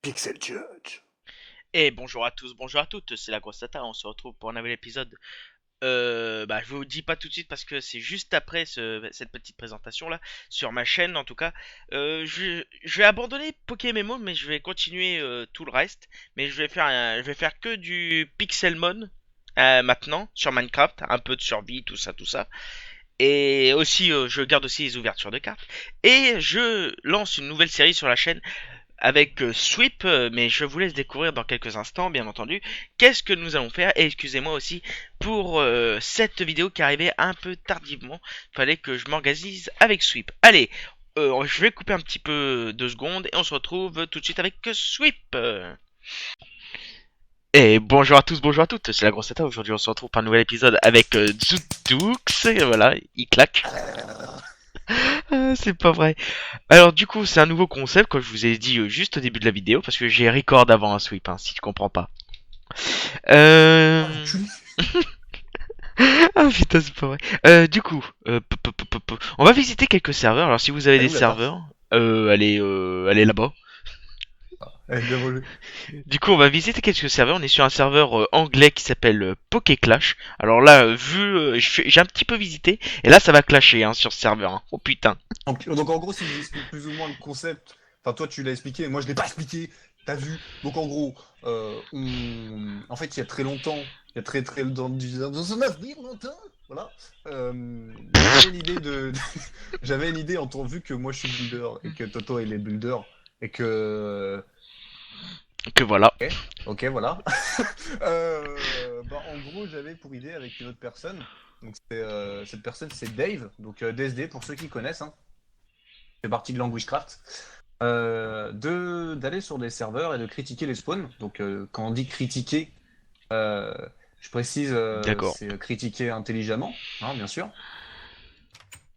Pixel Judge. Et bonjour à tous, bonjour à toutes, c'est la grosse tata, on se retrouve pour un nouvel épisode. Je vous dis pas tout de suite parce que c'est juste après cette petite présentation là, sur ma chaîne en tout cas. Je vais abandonner Pokémon mais je vais continuer tout le reste. Mais je vais faire que du Pixelmon maintenant, sur Minecraft, un peu de survie, tout ça, tout ça. Et aussi, je garde aussi les ouvertures de cartes. Et je lance une nouvelle série sur la chaîne avec Sweep, mais je vous laisse découvrir dans quelques instants, bien entendu, qu'est-ce que nous allons faire. Et excusez-moi aussi pour cette vidéo qui arrivait un peu tardivement, fallait que je m'organise avec Sweep. Allez, je vais couper un petit peu 2 secondes et on se retrouve tout de suite avec Sweep. Et bonjour à tous, bonjour à toutes, c'est la grosse tata. Aujourd'hui on se retrouve pour un nouvel épisode avec Zootux, et voilà, il claque. Ah, c'est pas vrai. Alors du coup, c'est un nouveau concept, comme je vous ai dit juste au début de la vidéo, parce que j'ai record avant un sweep, hein, si tu comprends pas. Euh... Ah, l'enculé. Ah putain, c'est pas vrai. Du coup, on va visiter quelques serveurs. Alors si vous avez Elle est des où la carte? serveurs, elle est là-bas. Elle est bien volée. Du coup, on va visiter quelques serveurs. On est sur un serveur anglais qui s'appelle Poké Clash. Alors là, j'ai un petit peu visité, et là ça va clasher hein, sur ce serveur. Hein. Oh putain. Donc, en gros, si j'explique plus ou moins le concept, enfin toi tu l'as expliqué, mais moi je l'ai pas expliqué, t'as vu. Donc en gros, en fait il y a très longtemps, il y a très longtemps, dans un avenir longtemps, voilà, j'avais l'idée j'avais une idée vu que moi je suis builder et que Toto il est builder et que Que voilà. ok, voilà. En gros, j'avais pour idée avec une autre personne. Donc, cette personne, c'est Dave, donc DSD pour ceux qui connaissent. Hein. C'est partie de Languagecraft. D'aller sur des serveurs et de critiquer les spawns. Donc, quand on dit critiquer, euh, je précise, D'accord. c'est critiquer intelligemment, hein, bien sûr.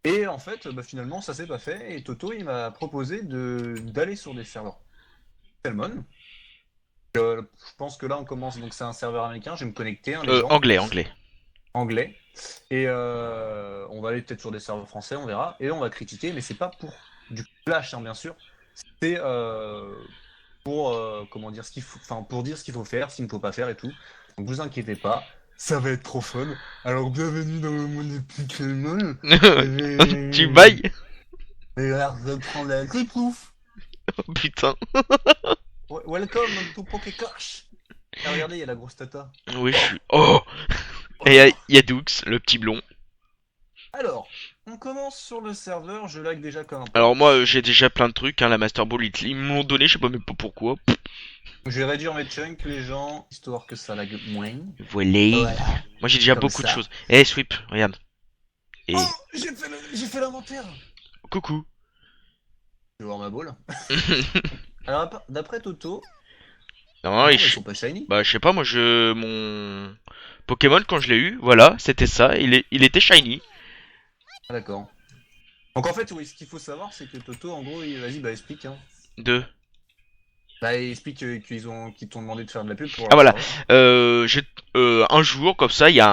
Et en fait, finalement, ça s'est pas fait. Et Toto, il m'a proposé d'aller sur des serveurs Salmon. Je pense que là, on commence. Donc, c'est un serveur américain. Je vais me connecter, hein, les gens. Anglais, anglais. Anglais. Et on va aller peut-être sur des serveurs français, on verra. Et on va critiquer, mais c'est pas pour du clash, hein, bien sûr. C'est pour comment dire ce qu'il faut, enfin pour dire ce qu'il faut faire, ce qu'il ne faut pas faire et tout. Donc vous inquiétez pas, ça va être trop fun. Alors bienvenue dans mon épique monde. Tu Et bailles. alors je vais prendre la pouf. Oh putain. Welcome to Poké Clash. Ah, regardez, il y a la grosse tata. Oui, je suis. Oh. Et Oh. y a Dux, le petit blond. Alors, on commence sur le serveur, je lag déjà comme un Alors porc. moi, j'ai déjà plein de trucs. Hein, la Master Ball, ils me l'ont donné, je sais pas même pas pourquoi. Je vais réduire mes chunks, les gens, histoire que ça lag moins. Voilà. Voilà, Moi, j'ai déjà comme beaucoup de ça. choses. Eh, Sweep, regarde. Oh, Et j'ai fait l'inventaire. coucou. Je vais voir ma balle. Alors, d'après Toto, Non, non, mais ils sont pas shiny. bah, je sais pas. Moi, mon Pokémon quand je l'ai eu, voilà, c'était ça. Il était shiny. Ah, d'accord. Donc, en fait, oui, ce qu'il faut savoir, c'est que Toto, en gros, vas-y, bah, explique. Hein. Deux. Bah, explique qu'ils t'ont demandé de faire de la pub pour Ah leur voilà, serveur. un jour comme ça, il y a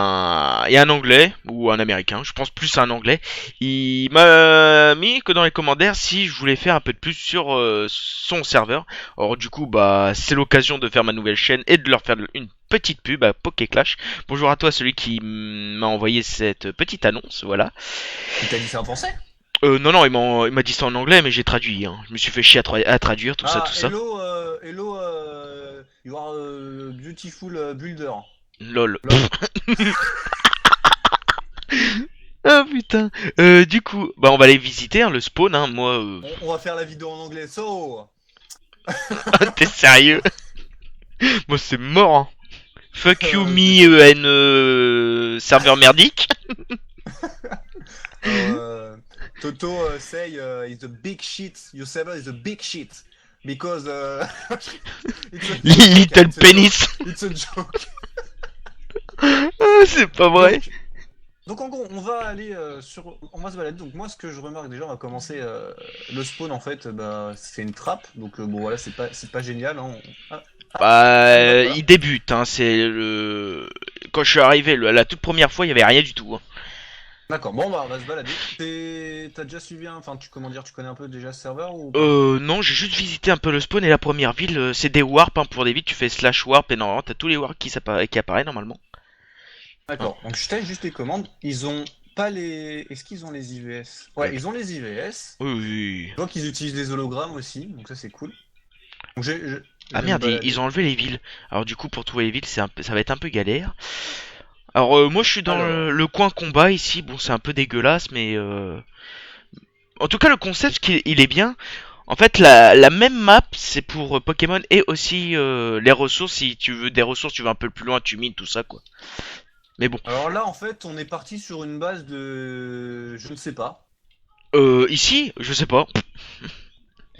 un Anglais ou un Américain, je pense plus à un Anglais. Il m'a mis que dans les commentaires si je voulais faire un peu de plus sur son serveur. Or du coup, bah c'est l'occasion de faire ma nouvelle chaîne et de leur faire une petite pub à Poké Clash. Bonjour à toi, celui qui m'a envoyé cette petite annonce, voilà. Il t'a dit ça en français? Non non, il m'a dit ça en anglais, mais j'ai traduit. Hein. Je me suis fait chier à traduire tout ça, tout Ah, ça. hello, you are a beautiful builder. Lol. Lol. Ah putain. Du coup, bah on va aller visiter hein, le spawn. Hein. Moi, On va faire la vidéo en anglais, so. t'es sérieux? Moi c'est mort. Hein. Fuck you Je me sais. serveur merdique. Uh, Toto say is a big shit. Your server is a big shit because it's a joke. Hein, Little penis. it's a joke. Ah, c'est pas vrai. Donc, donc en gros, on va se balader. Donc moi, ce que je remarque déjà, on va commencer le spawn en fait. Bah, c'est une trappe. Donc bon voilà, c'est pas génial. Hein. Bah, Voilà. il débute. Hein. C'est le quand je suis arrivé la toute première fois, il y avait rien du tout. Hein. D'accord, bon bah on va se balader. T'as déjà suivi enfin comment dire, tu connais un peu déjà ce serveur ou pas? Non, j'ai juste visité un peu le spawn et la première ville, c'est des warps, hein, pour des villes, tu fais slash warp et normalement t'as tous les warps qui apparaissent normalement. Hein. D'accord, donc je t'ai juste les commandes. Ils ont pas les. Est-ce qu'ils ont les IVS? Ouais, ils ont les IVS. Oui, oui, oui. Je vois qu'ils utilisent les hologrammes aussi, donc ça c'est cool. Donc je Ah vais me merde, ils balader. ont enlevé les villes. Alors du coup, pour trouver les villes, ça va être un peu galère. Alors moi, je suis dans Alors, le coin combat ici. Bon, c'est un peu dégueulasse, mais en tout cas, le concept, il est bien. En fait, la même map, c'est pour Pokémon et aussi les ressources. Si tu veux des ressources, tu vas un peu plus loin, tu mines tout ça, quoi. Mais bon, alors là en fait on est parti sur une base de. Je ne sais pas. ici, je sais pas.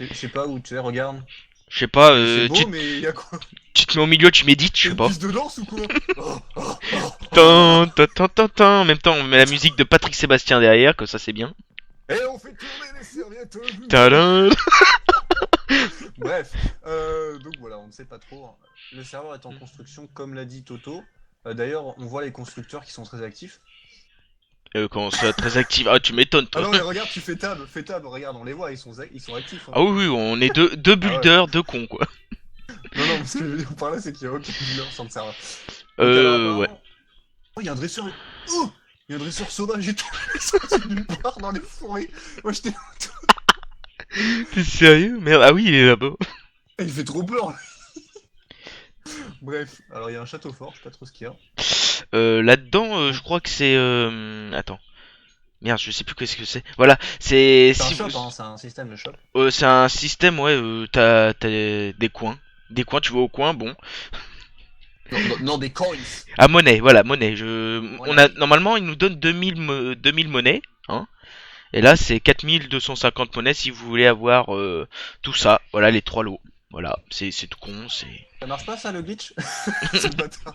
Je sais pas où tu es, regarde. Je sais pas, C'est beau, mais il y a quoi? tu te mets au milieu, tu médites, je T'as sais une pas. piste de danse ou quoi? Oh, oh, oh, oh. Tin, tin, tin, tin, tin. En même temps, on met la musique de Patrick Sébastien derrière, comme ça c'est bien. Et on fait tourner les serviettes. Tadam. Bref, donc voilà, on ne sait pas trop, hein. Le serveur est en construction, comme l'a dit Toto. D'ailleurs, on voit les constructeurs qui sont très actifs. Quand ça très actif. Ah, tu m'étonnes, Ah toi. non, mais regarde, tu fais tab, regarde, on les voit, ils sont actifs, hein. Ah oui, oui, on est deux Ah ouais. builders, deux cons, quoi. Non, non, ce que je veux dire par là, c'est qu'il n'y a aucun dealer sur le serveur. Donc alors, Ouais. apparemment... Oh, il y a un dresseur... Oh, il y a un dresseur sauvage et tout, il est sorti de nulle part dans les forêts. Moi, j'étais... T'es sérieux? Merde, ah oui, il est là-bas. Il fait trop peur, là. Bref, alors il y a un château fort, je sais pas trop ce qu'il y a. Là-dedans, je crois que c'est... Attends. Merde, je sais plus qu'est-ce que c'est. Voilà, c'est... C'est un Si shop, vous... hein, c'est un système de shop. C'est un système, ouais, t'as des coins. Des coins, tu vas au coin, bon. Non, non, non, des coins. Ah, monnaie, voilà, monnaie. On a... Monnaie. Normalement, il nous donne 2000 monnaies, hein. Et là, c'est 4250 monnaies si vous voulez avoir tout ça. Voilà, les trois lots. Voilà, c'est tout con, c'est... Ça marche pas ça le glitch? C'est le bâtard.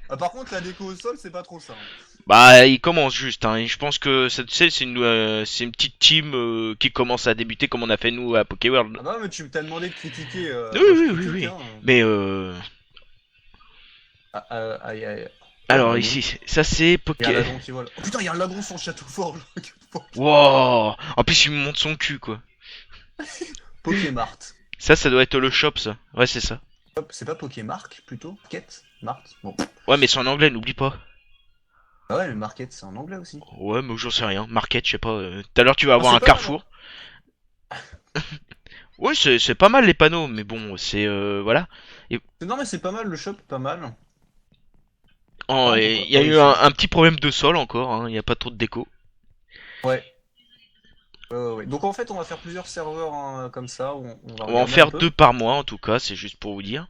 Ah, par contre la déco au sol c'est pas trop ça, hein. Bah, il commence juste, hein. Et je pense que tu sais, c'est une petite team qui commence à débuter comme on a fait nous à Pokéworld. Ah bah mais tu t'as demandé de critiquer, Oui, moi je oui, oui, critique oui. hein. Mais Ah, aïe aïe. Oh, un alors lagon. ici, ça c'est Il y a un Poké. lagon qui vole. Oh putain, il y a un lagon sur le château fort. Wow. En plus, il me montre son cul, quoi. Pokémart. Ça doit être le shop, ça. Ouais, c'est ça. Hop, c'est pas Pokémark plutôt? Quête? Mart? Bon. Ouais, mais c'est en anglais, n'oublie pas. Ah ouais, mais Market c'est en anglais aussi. Ouais, mais j'en sais rien. Market, je sais pas. Tout à l'heure, tu vas Ah avoir c'est un pas mal, hein. carrefour. Ouais, c'est pas mal les panneaux, mais bon, c'est voilà. Et Non mais c'est pas mal, le shop pas mal. oh, Par contre, il y oh, a eu ici. un petit problème de sol encore, hein. Il y a pas trop de déco. Ouais. Ouais. Donc en fait on va faire plusieurs serveurs hein, comme ça, où on va On va en regarder un faire peu. 2 par mois, en tout cas, c'est juste pour vous dire.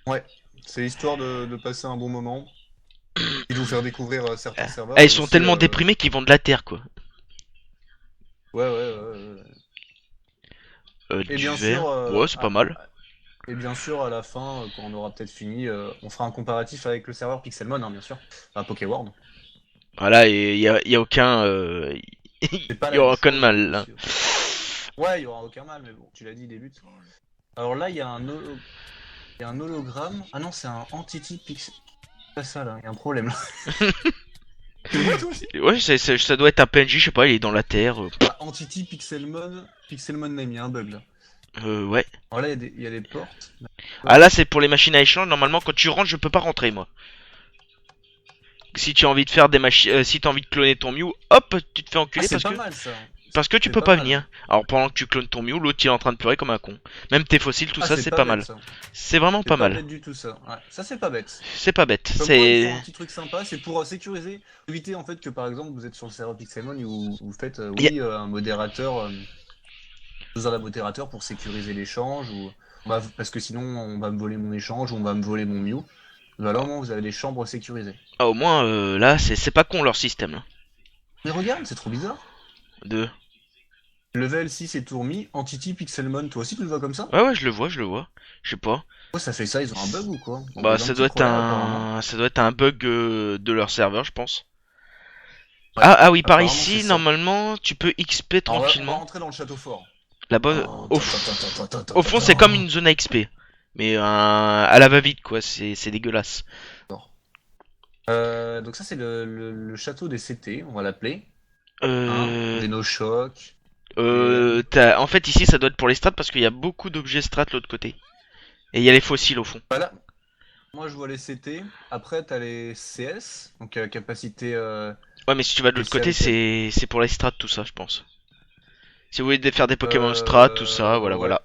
Ouais. C'est histoire de passer un bon moment. Et de vous faire découvrir certains Ah, serveurs ils et sont aussi tellement déprimés qu'ils vendent la terre, quoi. ouais. Et Du bien verre. sûr, Ouais, c'est pas mal. et bien sûr, à la fin, quand on aura peut-être fini, on fera un comparatif avec le serveur Pixelmon, hein, bien sûr. Enfin, Pokéworld. Voilà, et y a aucun, C'est pas y la même aura aucun chose, mal, bien là. sûr. Ouais, il y aura aucun mal, mais bon, tu l'as dit, débute. Alors là, il y a un hologramme. Ah non, c'est un Entity Pixel. C'est pas ça là, il y a un problème là. Tu le vois toi aussi? Ouais, ça doit être un PNJ, je sais pas, il est dans la terre. Ah, Entity Pixelmon. Pixelmon name, il y a un bug là. Ouais. Alors là, il y a des portes. Ah là, c'est pour les machines à échange. Normalement, quand tu rentres, je peux pas rentrer, moi. Si tu as envie de faire des machines, si t'as envie de cloner ton Mew, hop, tu te fais Ah, enculer c'est pas mal ça. parce que tu C'est peux pas pas mal. venir. Alors pendant que tu clones ton Mew, l'autre il est en train de pleurer comme un con. Même tes fossiles, tout Ah, ça, c'est c'est pas pas bête mal. ça. C'est vraiment C'est pas pas mal. bête du tout ça. Ouais, ça c'est pas bête. C'est pas bête. Comme quoi, ils font C'est un petit truc sympa, c'est pour sécuriser, éviter en fait que par exemple vous êtes sur le serveur Pixelmon et vous faites Y a- un modérateur, besoin d'un modérateur pour sécuriser l'échange ou parce que sinon on va me voler mon échange ou on va me voler mon Mew. Bah là au moins vous avez des chambres sécurisées. Ah, au moins là, c'est pas con leur système là. Mais regarde, c'est trop bizarre. De. Level 6 et Tourmi, Entity Pixelmon, toi aussi tu le vois comme ça? Ouais, je le vois, je le vois. Je sais pas. Oh, ça fait ça, ils ont un bug ou quoi? Bon, Bah ils ont un petit problème apparemment. ça doit être un bug de leur serveur, je pense. Ouais, Ah oui, par apparemment c'est ici, ça. normalement, tu peux XP Alors, on va tranquillement. rentrer dans le château fort. Là-bas, Oh, au fond, c'est comme une zone à XP. Mais à la va-vite, quoi. C'est dégueulasse. Donc ça c'est le château des CT, on va l'appeler. Hein, Euh... des no-chocs. En fait, ici, ça doit être pour les strats parce qu'il y a beaucoup d'objets strats de l'autre côté. Et il y a les fossiles au fond. Voilà. Moi je vois les CT. Après t'as les CS, donc capacité Ouais, mais si tu vas de l'autre côté, spéciale. c'est pour les strats tout ça, je pense. Si vous voulez faire des Pokémon strats, tout ça, voilà, Ouais. voilà.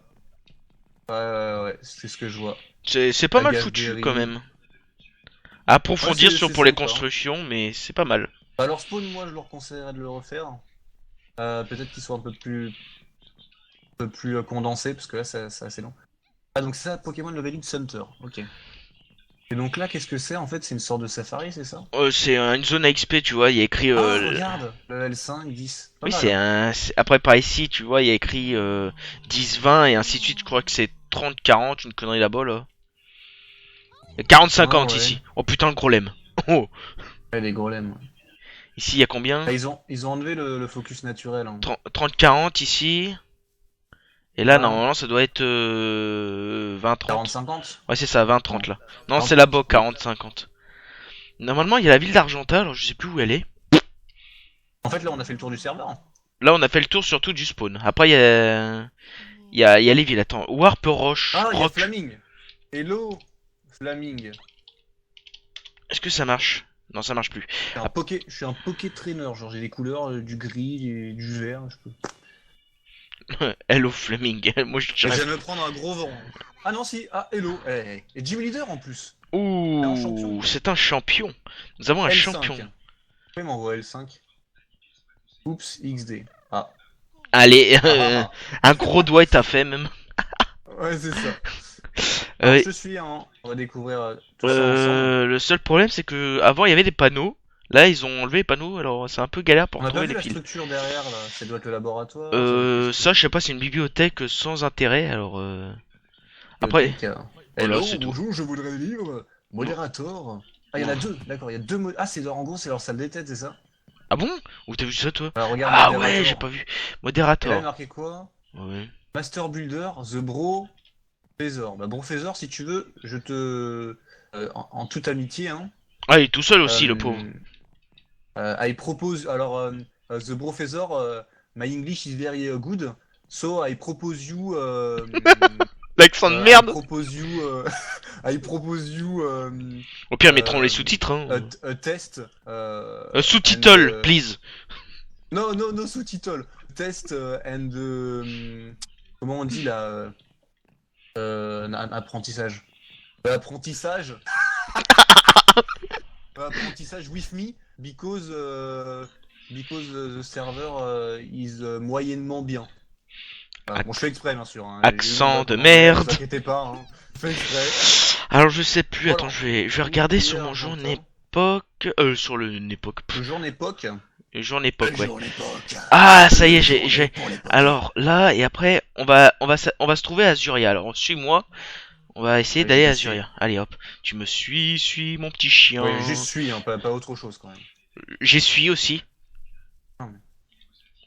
Ouais, c'est ce que je vois. C'est pas mal foutu quand Agaveberry. même. À Ouais, approfondir sur c'est pour les sympa. constructions, mais c'est pas mal. Alors Spawn, moi je leur conseillerais de le refaire. Peut-être qu'ils soient un peu plus condensés, parce que là c'est assez long. Ah donc c'est ça, Pokémon Leveling Center, ok. Et donc là, qu'est-ce que c'est en fait? C'est une sorte de safari, c'est ça? C'est une zone à XP, tu vois, il y a écrit... Ah, regarde! Le L5, 10. Pas Oui, mal, hein? Après, par ici, tu vois, il y a écrit 10-20 et ainsi de suite. Je crois que c'est 30-40, une connerie là-bas, là. Il y a Ah 40-50 ouais. ici. Oh putain, le gros lemme. Oh. Ouais, les golems. Ouais. Ici, il y a combien? Ah, ils ont enlevé le focus naturel. Hein. 30-40 ici. Et là, Ouais. normalement, ça doit être 20-30. 40-50? Ouais, c'est ça, Non. 20-30 là. Non, c'est 40-30. là-bas, 40-50. Normalement, il y a la ville d'Argenta, alors je sais plus où elle est. En fait, là, on a fait le tour du serveur. Là, on a fait le tour surtout du spawn. Après, il y a les villes. Attends, Warp Roche. Ah, il y a Rock. Flaming. Hello, Flaming. Est-ce que ça marche? Non, ça marche plus. Ah, Je suis un poké trainer. Genre, j'ai les couleurs du gris, du vert. Je peux... Hello Fleming. Moi, je Et dirais. je viens de me prendre un gros vent. Ah non, si. Ah, hello. Et Gym Leader en plus. C'est un champion. Ouh, c'est un champion. Nous avons un champion. L5. Oui, m'envoie L5. Oups, XD. Ah. Allez, Ah ah ah. un gros doigt est à fait même. Ouais, c'est ça. Alors, Euh, je te suis, hein. On va découvrir tout ça ensemble. le seul problème, c'est que avant il y avait des panneaux. Là, ils ont enlevé les panneaux, alors c'est un peu galère pour On n'a pas trouver vu les la piles. structure derrière, là. Ça doit être le laboratoire. Ça doit être... Ça, je sais pas, c'est une bibliothèque sans intérêt. Alors après, Bibliothèque. voilà, Hello, c'est tout. bonjour, je voudrais des livres. Moderator. Ah, il y en a deux. D'accord, il y a deux mots. Ah, en gros, c'est leur salle des têtes, c'est ça? Ah bon? Où t'as vu ça, toi? Alors, regarde Ah ouais, j'ai Moderator. pas vu. Et là, il est Moderator. marqué quoi? Ouais. Master Builder, The Bro Feather. Bah, Bro Feather, si tu veux, je te. En toute amitié, hein. Ah, il est tout seul aussi, le pauvre. Euh, I propose. Alors, The Bro Feather, my English is very good. So, I propose you. L'accent de I merde. propose you. I propose you. Au pire, mettront les Uh, sous-titres, hein. a test. And, Sous-title, please. no sous-title. Test and. Comment on dit là? Un apprentissage. Apprentissage. Apprentissage with me because the server is moyennement bien. Voilà. Bon, je fais exprès, bien sûr. Hein. J'ai eu mon Accent bac de en anglais, ne merde. vous inquiétez pas. Hein. Je fais exprès. Alors je sais plus, Bon attends, alors, je vais donc, regarder il est sur mon jour argentin. époque. Sur le époque. Le jour époque. Le jour époque, ouais. L'époque. Ah, ça y est, j'ai, Journée j'ai. pour l'époque. Alors là, et après, on va se trouver à Azuria. Alors suis-moi, on va essayer Ouais, d'aller à je suis. Azuria. Allez hop, tu me suis mon petit chien. Ouais, juste suis, hein, pas autre chose quand même. J'essuie aussi. Ah,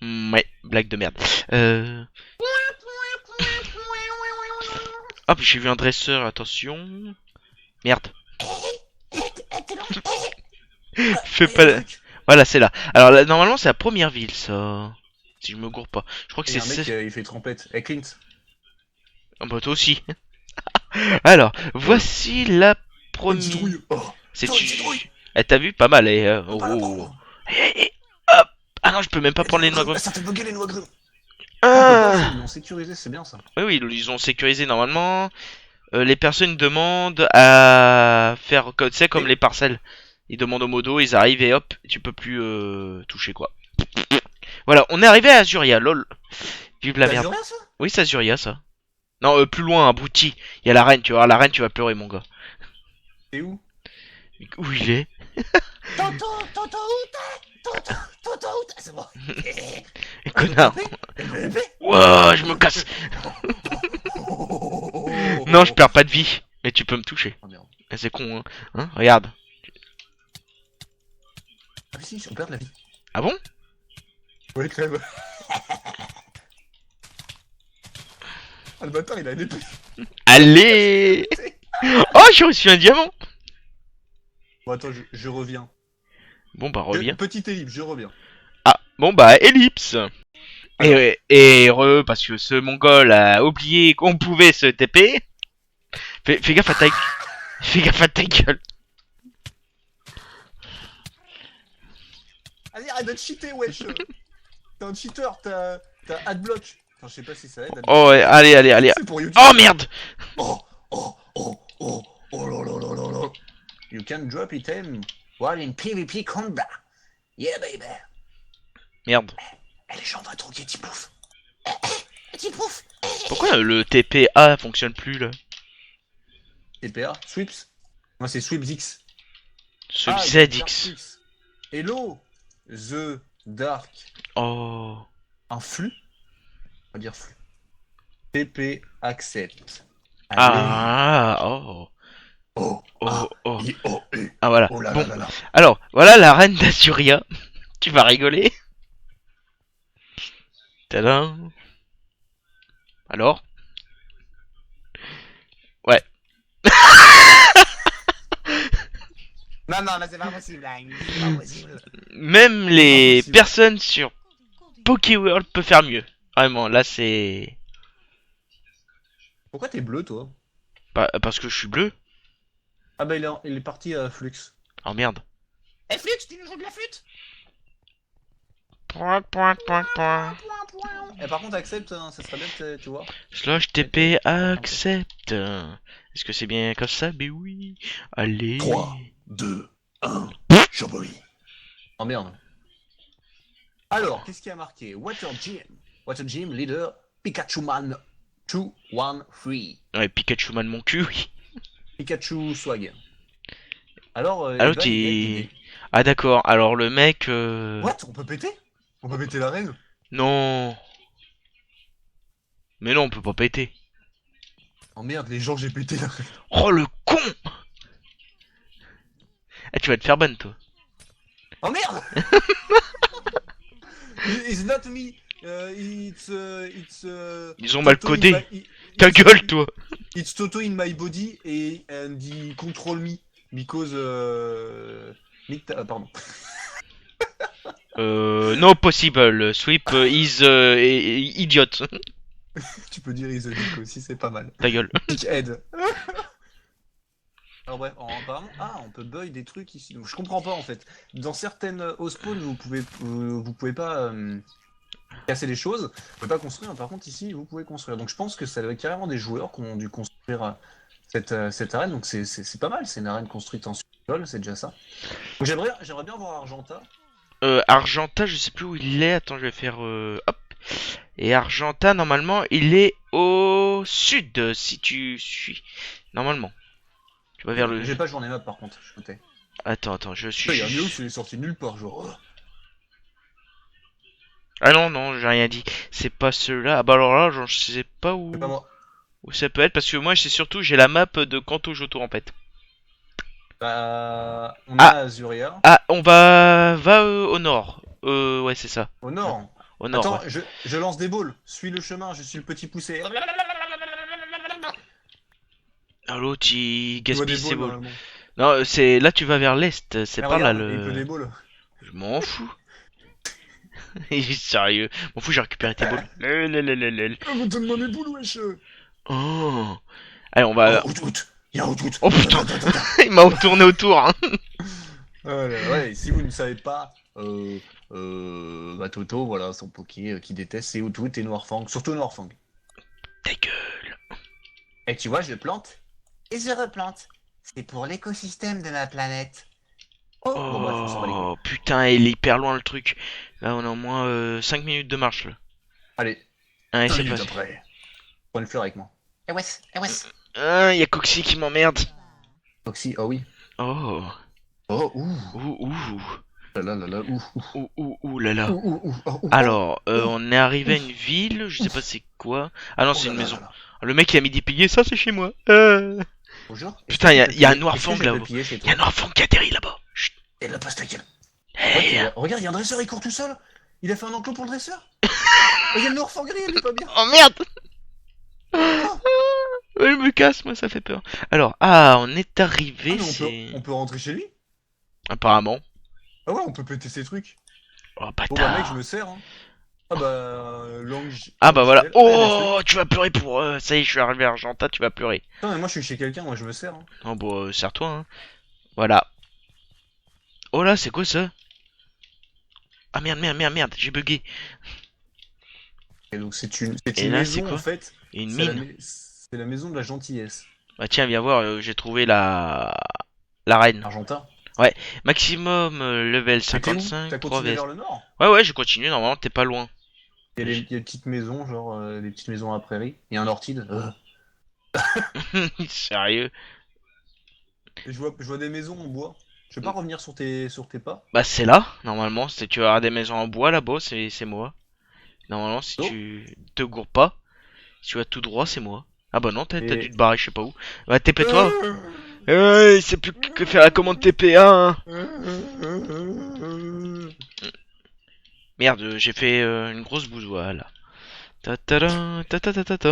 mais- Ouais, blague de merde. Euh... Hop, j'ai vu un dresseur, attention. Merde. Fais y a pas. un truc. Voilà, c'est là. Alors là, normalement, c'est la première ville, ça. Si je me gourre pas. Je crois que Il y c'est a un mec il fait trompette. Eh, Clint. Ah bah toi aussi. Alors, Euh, voici la oh, une première. citrouille. Oh, C'est putain, une citrouille. Eh, t'as vu? Pas mal, Faut oh, pas la oh, oh. prendre. Hop. Ah non, je peux même pas Il y a des prendre les noix noix grumes. Ah, grises. ça fait bugger les noix grumes. Ah, on peut pas, Ah. ils l'ont sécurisé, c'est bien ça. Oui, oui, ils ont sécurisé normalement. Les personnes demandent à faire, tu sais, comme Et les parcelles. Ils demandent au modo, ils arrivent et hop, tu peux plus toucher quoi. Voilà, on est arrivé à Azuria, lol. Vive la t'as merde. vu rien ça? Oui, c'est Azuria ça. Non, plus loin, abruti. Il y a la reine, tu vois. La reine, tu vas pleurer, mon gars. T'es où? Où il est? Toto, Toto, où t'es? Toto, où t'es? C'est bon. Connard. Bébé. Ouah, je me casse. Non, je perds pas de vie. Mais tu peux me toucher. Oh merde. C'est con, hein, regarde. Ah, mais si, on perd de la vie. Ah bon? Ouais, crève. Ah, le bâtard, il a une épée. Allez. Oh, j'ai reçu un diamant. Bon, attends, je reviens. Bon bah reviens. Petite ellipse, je reviens. Ah, bon bah ellipse. Alors. Et parce que ce mongol a oublié qu'on pouvait se TP. Fais gaffe à ta... Fais gaffe à ta gueule. Allez, arrête de cheater, wesh. T'es un cheater, t'as adblock. Enfin, je sais pas si ça aide. Oh ouais, allez. C'est pour YouTube. Oh merde. Oh là là là là là. You can drop item while in PvP combat. Yeah, baby. Merde. Eh, les gens vont trop Getty Pouf. Getty Pouf. Pourquoi le TPA fonctionne plus là? TPA, Sweeps. Moi, c'est Sweeps X. Ce Ah, ZX. Hello, The Dark. Oh. Un flux. On va dire flux. TP accept. Allez. Ah. Oh. Oh. Oh. I-O-U. Ah voilà. Oh là Bon. là là là. Alors, voilà la reine d'Azuria. Tu vas rigoler. Tadam. Alors? Ouais. Non, là, c'est pas possible. C'est pas possible. Même les possible. personnes sur Pokéworld peuvent faire mieux. Vraiment, là c'est... Pourquoi t'es bleu, toi? Parce que je suis bleu. Ah bah, il est parti à Flux. Oh merde. Eh, Flux, tu nous joues de la flûte? Point. Eh, par contre, accepte, hein, ça serait bien que tu vois. Slash TP accepte. Est-ce que c'est bien comme ça? Mais oui. Allez. 2, 1, Chamboli. Oh merde. Alors, qu'est-ce qui a marqué? Water Gym leader, Pikachu Man 213. Ouais, Pikachu man mon cul, oui. Pikachu swag. Alors, Alors Evan, il a t'es... gagné. Ah d'accord, alors le mec... What? On peut péter? On peut péter l'arène? Non. Mais non, on peut pas péter. Oh merde, les gens, j'ai pété l'arène. Oh le con. Eh, tu vas te faire ban toi. Oh merde! It's not me. It's Ils ont mal Toto in codé. my- Ta gueule toi. It's Toto in my body and he control me because pardon. No possible. Sweep is idiot. Tu peux dire is a dick aussi, c'est pas mal. Ta gueule. Dickhead. Alors bref, apparemment, on peut bug des trucs ici. Donc, je comprends pas en fait. Dans certaines spawn, vous pouvez pas casser les choses, vous pouvez pas construire. Par contre ici, vous pouvez construire. Donc je pense que ça doit être carrément des joueurs qui ont dû construire cette arène. Donc c'est pas mal. C'est une arène construite en sol, c'est déjà ça. Donc j'aimerais bien voir Argenta. Argenta, je sais plus où il est. Attends, je vais faire hop. Et Argenta, normalement, il est au sud, si tu suis. Normalement. Tu vas vers le... J'ai pas joué en map par contre, je notais. Attends, je suis... Il y a un Mew qui est sorti nulle part, genre. Ah non, j'ai rien dit. C'est pas ceux-là. Ah bah alors là, je sais pas où... C'est pas moi. Où ça peut être, parce que moi, c'est surtout, j'ai la map de Kanto Joto, en fait. Bah, on a Azuria. Ah, on va... au nord. Ouais, c'est ça. Au nord. Au nord, Attends, ouais. je lance des balles. Suis le chemin, je suis le petit poussé. Ah, l'autre, il Tu vois gaspille des ses balles, balles. normalement. Non, c'est... Là, tu vas vers l'est. C'est Ah, par là, regarde, il peut le... des balles. Je m'en fous. Il est sérieux. M'en fous, j'ai récupéré tes balles. Donne-moi mes boules, wesh. Oh. Allez, on va... Il y a un out. Oh putain. Il m'a tourné autour, hein. Ouais, si vous ne savez pas, bah Toto, voilà, son Poké qui déteste, c'est Outwood et Noirfang, surtout Noirfang. Ta gueule. Et tu vois, je plante et je replante. C'est pour l'écosystème de ma planète. Oh, bon, bref, on s'en bat les couilles. Oh putain, il est hyper loin le truc. Là, on a au moins 5 minutes de marche là. Allez, Allez, 5 c'est minutes passé. après. Prends une fleur avec moi. Eh ouais. Ah, y a Coxy qui m'emmerde. Oxy, oh oui. Oh. Oh, ouh. Ouh. Là, Ouh là là. Ouh. Alors, on est arrivé à une ville, je sais pas c'est quoi. Ah non, Oh c'est là une là maison. là là. Le mec il a mis des piliers, ça c'est chez moi. Bonjour. Putain, Est-ce que y a un je peux Noirfang piller- est-ce que je là-haut. peux piller chez Y toi a un enfant qui atterrit là-bas. Chut. Et la passe ta gueule. Hey. Regarde, il y a un dresseur, il court tout seul. Il a fait un enclos pour le dresseur. Il y a le Noirfang gris, il est pas bien. Oh merde. Je me casse, moi ça fait peur. Alors, on est Ah, arrivé, mais c'est... on peut rentrer chez lui. apparemment. Ah ouais, on peut péter ces trucs. Oh Bon bah mec, je bâtard. me sers. Hein. Ah bah, Ah bah langue voilà. JL. Ah, y'a des Oh, trucs. tu vas pleurer pour... ça y est, je suis arrivé à Argenta, tu vas pleurer. Non, mais moi je suis chez quelqu'un, moi je me sers. Hein. Oh bon, serre-toi, hein. Voilà. Oh là, c'est quoi ça? Ah merde, merde, merde, merde, j'ai bugué. Et donc c'est Et une là, c'est maison en quoi? fait. Une mine. C'est la maison de la gentillesse. Bah tiens, viens voir, j'ai trouvé la reine. Argentin. Ouais, maximum level Mais t'es où? 55, T'as 3 continué vest. vers le nord? Ouais, ouais, j'ai continué, normalement, t'es pas loin. Il y a des petites maisons, genre des petites maisons à prairie. Il y a un ortide. Sérieux? Et je vois des maisons en bois. Je vais pas revenir sur tes pas. Bah c'est là, normalement, si tu as des maisons en bois là-bas, c'est moi. Normalement, si Non? tu te gourres pas, si tu vas tout droit, c'est moi. Ah bah non, t'as dû Et... te barrer, je sais pas où. Bah TP-toi. Il sait plus que faire la commande TP1. Hein. Merde, j'ai fait une grosse bougeoie là. Ta-ta-da, ta-ta-ta-ta-ta.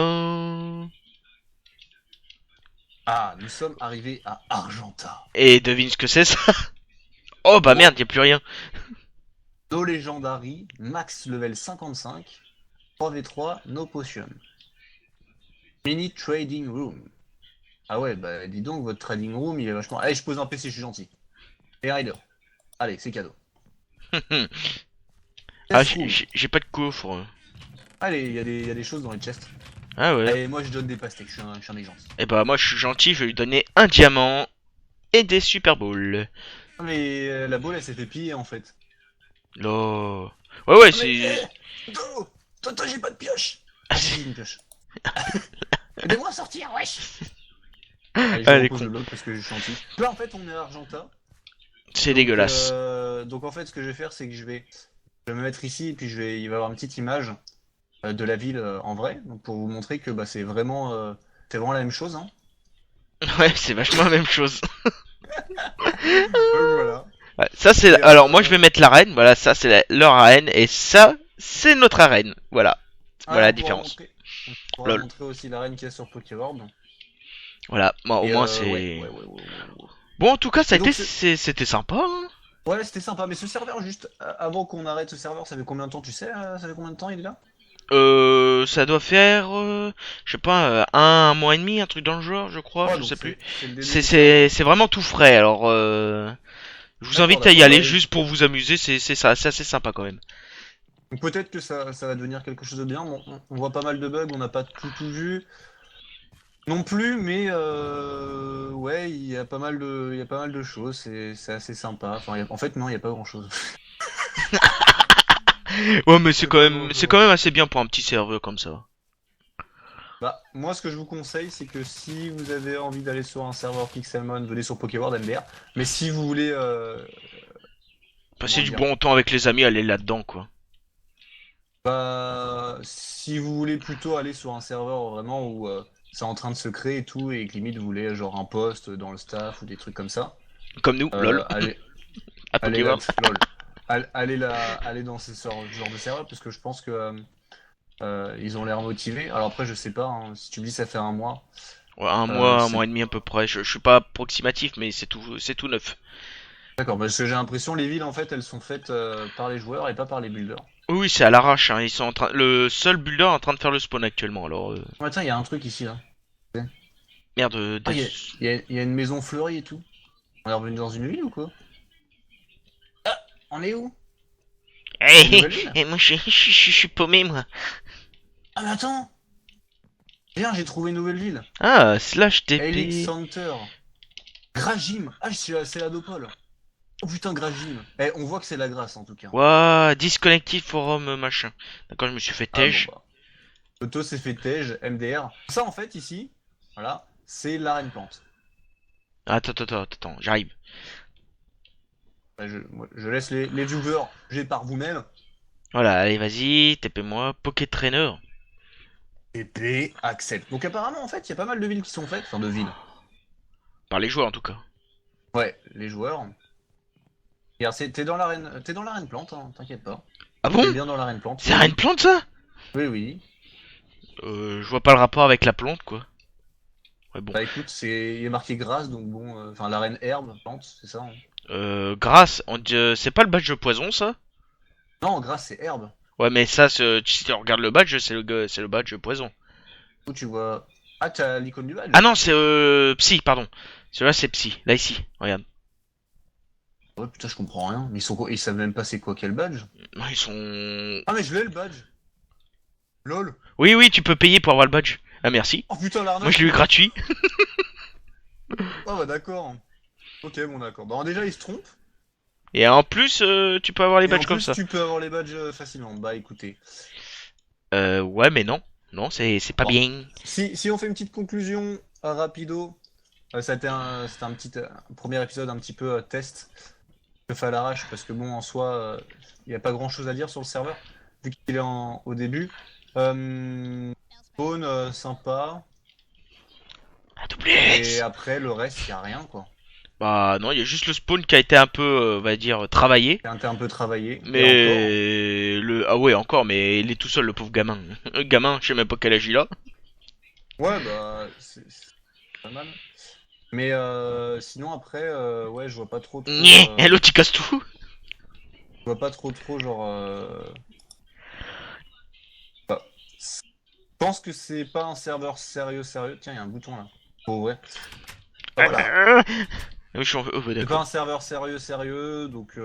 Ah, nous sommes arrivés à Argenta. Et devine ce que c'est ça? Oh bah Wow. merde, y a plus rien. No Legendary, max level 55, 3v3, no potion. Mini trading room. Ah ouais, bah dis donc, votre trading room, il est vachement... Allez, je pose un PC, je suis gentil. Et Rider. Allez, c'est cadeau. Ah, Chest room. j'ai pas de coffre. Allez, il y a des choses dans les chests. Ah ouais. Allez, moi je donne des pastèques, je suis un mec gentil. Et bah moi je suis gentil, je vais lui donner un diamant et des super balls. Ah, mais la boule, elle s'est fait piller en fait. Là. Ouais ouais Ah, mais, c'est. toi, j'ai pas de pioche. Ah, Ah, si, j'ai une pioche. Aidez-moi à sortir, wesh. Allez, je elle est repose con. le bloc parce que je suis gentil. Là, en fait, on est à Argenta. C'est dégueulasse. Donc en fait, ce que je vais faire, c'est que je vais me mettre ici et puis il va y avoir une petite image de la ville en vrai, donc pour vous montrer que bah, c'est vraiment la même chose. Hein. Ouais, c'est vachement la même chose. Donc voilà. Ouais, ça c'est. Et, Alors moi je vais mettre l'arène. Voilà, ça c'est leur arène et ça c'est notre arène. Voilà. Voilà la différence. On pourra Lol. montrer aussi l'arène qu'il y a sur Pokéworld. Voilà. Moi au Et moins ouais, c'est. ouais, ouais, ouais, ouais, ouais. Bon en tout cas ça a Et été donc c'était sympa. Hein. ouais, c'était sympa. Mais ce serveur, juste avant qu'on arrête ce serveur, ça fait combien de temps, tu sais? Ça fait combien de temps il est là? Ça doit faire, je sais pas, un mois et demi, un truc dans le genre, je crois, Ouais, je sais donc plus. c'est le début C'est du serveur. c'est c'est vraiment tout frais. Alors, je vous D'accord, invite à y d'accord. aller Bah, juste pour vous amuser. C'est ça, c'est assez sympa quand même. donc peut-être que ça va devenir quelque chose de bien. Bon, on voit pas mal de bugs, on n'a pas tout vu. Non plus, mais ouais, il y a pas mal de choses, c'est assez sympa. Enfin, en fait, non, il y a pas grand-chose. Ouais, mais Il y a pas c'est quand grand-chose. même assez bien pour un petit serveur comme ça. Bah, moi, ce que je vous conseille, c'est que si vous avez envie d'aller sur un serveur Pixelmon, venez sur Pokéworld MDR. Mais si vous voulez, Passer comment du dire, bon temps avec les amis, aller là-dedans, quoi. bah, si vous voulez plutôt aller sur un serveur vraiment où c'est en train de se créer et tout, et que limite vous voulez genre un poste dans le staff ou des trucs comme ça, Comme nous, lol, allez, à allez là, Pokéworld. lol. Allez là, allez dans ce genre de serveur parce que je pense que ils ont l'air motivés. Alors après, je sais pas, hein, si tu me dis ça fait un mois, Ouais, un c'est mois et demi à peu près. Je suis pas approximatif, mais c'est tout neuf. d'accord, parce que j'ai l'impression les villes en fait elles sont faites par les joueurs et pas par les builders. Oui, oui, c'est à l'arrache. Hein. Ils sont en train, le seul builder est en train de faire le spawn actuellement. Alors, Oh, attends, il y a un truc ici là. merde, Ah, il y a une maison fleurie et tout. On est revenu dans une ville ou quoi? On est où? Une hey, nouvelle ville? hey, moi je suis paumé moi. Ah mais attends! Viens, j'ai trouvé une nouvelle ville. Ah, slash Elite TP. Center. Gragim. Ah, c'est la Dopole. Oh putain, Gragim. Eh, on voit que c'est la grâce en tout cas. Ouah, disconnected forum machin. D'accord, je me suis fait Ah bon tège. bah. Toto s'est fait tège, MDR. Ça en fait ici, voilà, c'est l'arène plante. Attends, j'arrive. Bah, je laisse les viewers juger par vous-même. Voilà, allez, vas-y, TP-moi. Pocket Trainer. TP accepte. Donc apparemment en fait, il y a pas mal de villes qui sont faites, enfin de villes. Par les joueurs en tout cas. Ouais, les joueurs. Regarde, t'es dans l'arène plante, hein, t'inquiète pas. Ah bon? T'es bien dans l'arène plante. C'est Oui, rien de oui. plante ça? Oui, oui. Je vois pas le rapport avec la plante quoi. Ouais, bon. Bah écoute, il est marqué grâce, donc bon, enfin l'arène herbe, plante, c'est ça. Hein. Grâce, c'est pas le badge de poison ça? Non, grâce, c'est herbe. Ouais, mais ça, si tu regardes le badge, c'est le badge de poison. Où tu vois. Ah, t'as l'icône du Ah badge? non, c'est psy, pardon. Celui-là c'est psy. Là ici, regarde. Ouais, putain, je comprends rien. Ils savent même pas c'est quoi quel badge. Ils sont. Ah, mais je l'ai le badge. Lol. Oui, oui, tu peux payer pour avoir le badge. Ah merci. Oh putain, Moi je l'arnaque. l'ai eu gratuit. Ah, bah d'accord. Ok, bon, d'accord. Bon, déjà, ils se trompent. Et en plus, tu peux avoir les Et en badges comme plus, ça. tu peux avoir les badges facilement. Bah écoutez. Ouais, mais non. Non, c'est pas Bon. bien. Si on fait une petite conclusion rapido, c'était un petit premier épisode un petit peu test. Je fais à l'arrache parce que bon, en soi, il n'y a pas grand chose à dire sur le serveur, vu qu'il est au début. Spawn, sympa. Ah, double Et S. après, le reste, il n'y a rien, quoi. Bah non, il y a juste le spawn qui a été un peu, on va dire, travaillé. C'est un peu travaillé. Et encore. Mais le ah ouais encore, mais il est tout seul le pauvre gamin. Gamin, je sais même pas quel âge il a. Ouais, bah, c'est pas mal. Mais sinon, après, ouais, je vois pas trop, Et l'autre il casse tout. je vois pas trop, genre. Bah, je pense que c'est pas un serveur sérieux. Tiens, il y a un bouton là. Oh, ouais. Ah, voilà. Oui, je suis oh, bah, C'est pas d'accord. un serveur sérieux, donc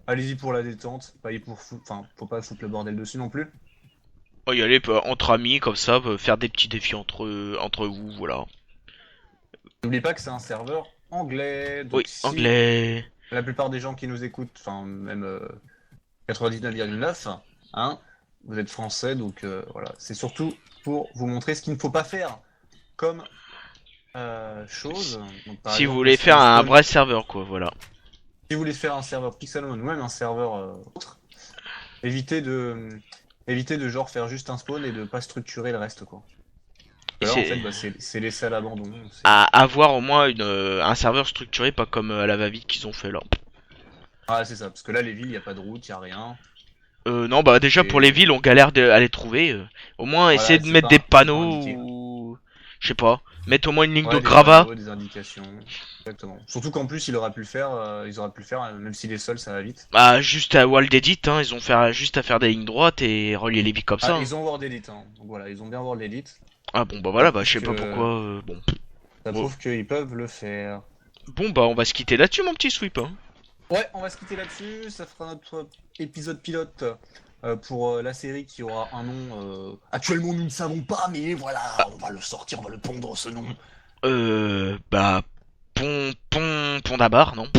allez-y pour la détente. Pas y pour enfin, faut pas foutre le bordel dessus non plus. Oh, y aller entre amis comme ça, faire des petits défis entre vous, voilà. N'oubliez pas que c'est un serveur anglais, Oui, donc si anglais. la plupart des gens qui nous écoutent, enfin même 99,9, hein, vous êtes français, donc voilà. C'est surtout pour vous montrer ce qu'il ne faut pas faire comme chose. Donc, par Si vous exemple, voulez faire un spawn. vrai serveur, quoi, voilà. Si vous voulez faire un serveur Pixelmon ou même un serveur autre, évitez de genre faire juste un spawn et de pas structurer le reste quoi. Et Là en fait c'est bah, c'est laissé à l'abandon. à avoir au moins un serveur structuré, pas comme à la va-vite qu'ils ont fait là. Ah c'est ça, parce que là les villes il y a pas de route, il y a rien. Non, bah déjà pour les Et villes, on galère à les trouver. Au moins, essayer voilà, de mettre des c'est pas panneaux indiqué. ou je sais pas, mettre au moins une ligne de Ouais, des gravat. panneaux, des indications. Exactement. Surtout qu'en plus il aurait pu le faire, ils auraient pu le faire, même s'il est seul ça va vite. Bah juste à Wall Edit, hein, ils ont fait juste à faire des lignes droites et relier les villes comme Ah ça. Hein. ils ont World Elite, hein. Donc voilà, ils ont bien World Elite. Ah bon bah Ça voilà, bah je prouve sais pas pourquoi. que Bon. ça Bon. prouve qu'ils peuvent le faire. Bon bah on va se quitter là-dessus mon petit sweep. Hein. Ouais, on va se quitter là-dessus. Ça fera notre épisode pilote pour la série qui aura un nom. Actuellement, nous ne savons pas, mais voilà, on va le sortir, on va le pondre ce nom. Bah pont d'Abar, non?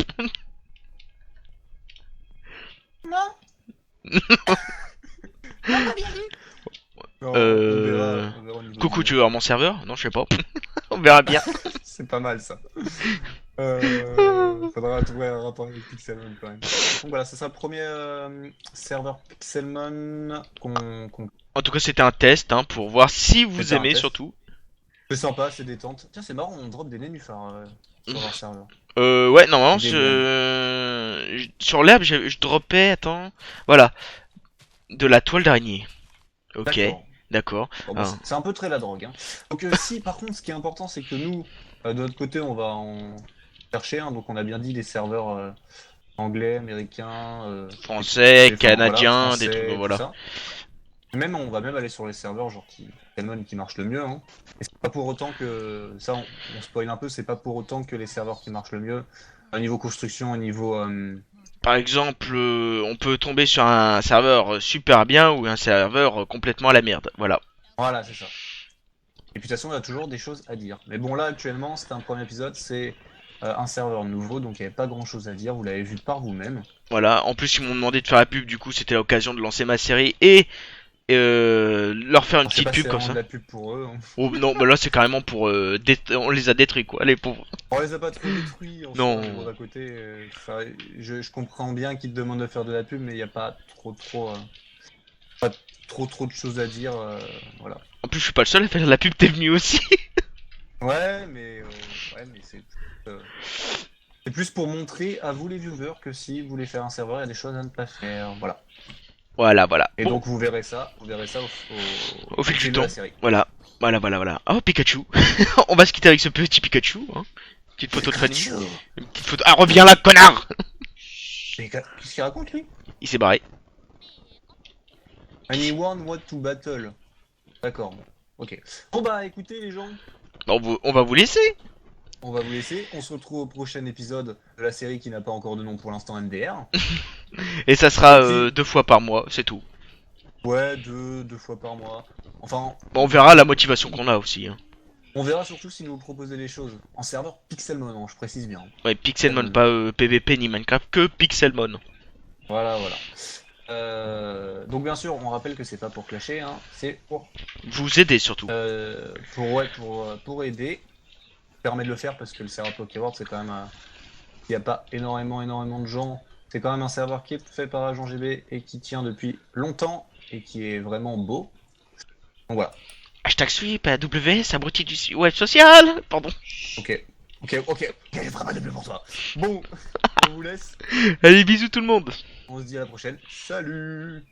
Non, non, pas bien vu. Non, Euh... on verra au niveau Coucou, du tu nom. veux voir mon serveur? Non, je sais pas. On verra bien. C'est pas mal ça. Faudra trouver un rapport avec Pixelmon quand même. Donc voilà, c'est ça le premier serveur Pixelmon qu'on. En tout cas, c'était un test hein, pour voir si vous C'était un aimez test. surtout. C'est sympa, c'est détente. Tiens, c'est marrant, on drop des nénuphars sur leur serveur. Ouais, normalement, Des graines. sur l'herbe, je droppais, attends, voilà, de la toile d'araignée. Ok, D'accord. d'accord. Bon, bah, Ah. c'est un peu très la drogue. Hein. Donc si par contre ce qui est important c'est que nous, de notre côté, on va en chercher. Hein. Donc on a bien dit les serveurs anglais, américains, Français, enfin, voilà, canadien, des trucs, français, tout voilà. ça. Même on va même aller sur les serveurs genre Pokemon qui marchent le mieux. Hein. Et c'est pas pour autant que ça, on spoil un peu, c'est pas pour autant que les serveurs qui marchent le mieux au niveau construction, au niveau Par exemple, on peut tomber sur un serveur super bien ou un serveur complètement à la merde. Voilà. voilà, c'est ça. Et puis de toute façon, il y a toujours des choses à dire. Mais bon, là, actuellement, c'était un premier épisode, c'est un serveur nouveau, donc il n'y avait pas grand chose à dire, vous l'avez vu par vous-même. Voilà. En plus, ils m'ont demandé de faire la pub, du coup, c'était l'occasion de lancer ma série et leur faire une Je sais petite pas si pub c'est comme vraiment ça. de la pub pour eux. Hein. Oh non, bah là c'est carrément pour on les a détruits quoi, les pauvres. On les a pas trop détruits en Non. soi, mais bon, d'un côté, enfin, je comprends bien qu'ils te demandent de faire de la pub, mais il n'y a pas pas trop de choses à dire, voilà. En plus je suis pas le seul à faire la pub, t'es venu aussi. Ouais, mais c'est plus pour montrer à vous les viewers que si vous voulez faire un serveur, il y a des choses à ne pas faire, voilà. Voilà, voilà. Et Bon, donc vous verrez ça au fil du de la temps. série. Voilà. Voilà, voilà, voilà. Oh Pikachu. On va se quitter avec ce petit Pikachu, hein. Petite photo de famille. Pikachu. Une petite photo. Ah, reviens là, connard! Qu'est-ce qu'il raconte lui? Il s'est barré. Anyone want to battle? D'accord, bon. Ok. Bon bah écoutez les gens, On va vous laisser. on va vous laisser. On se retrouve au prochain épisode de la série qui n'a pas encore de nom pour l'instant, MDR. Et ça sera Ok. 2 fois par mois, c'est tout. Ouais, deux fois par mois. Enfin, Bon, on verra la motivation qu'on a aussi. Hein. on verra surtout si nous proposez des choses. En serveur Pixelmon, hein, je précise bien. Ouais, Pixelmon, pas PVP ni Minecraft, que Pixelmon. Voilà, voilà. Donc bien sûr, on rappelle que c'est pas pour clasher, hein, c'est Vous aider surtout. pour aider. Permet de le faire parce que le serveur Pokéworld, c'est quand même, il n'y a pas énormément de gens. C'est quand même un serveur qui est fait par Agent GB et qui tient depuis longtemps et qui est vraiment beau. Donc voilà. Hashtag sweep, AWS, abruti du web social. Pardon. Ok, je ferai pas de pub pour toi. Bon, on vous laisse. Allez, bisous tout le monde. On se dit à la prochaine. Salut!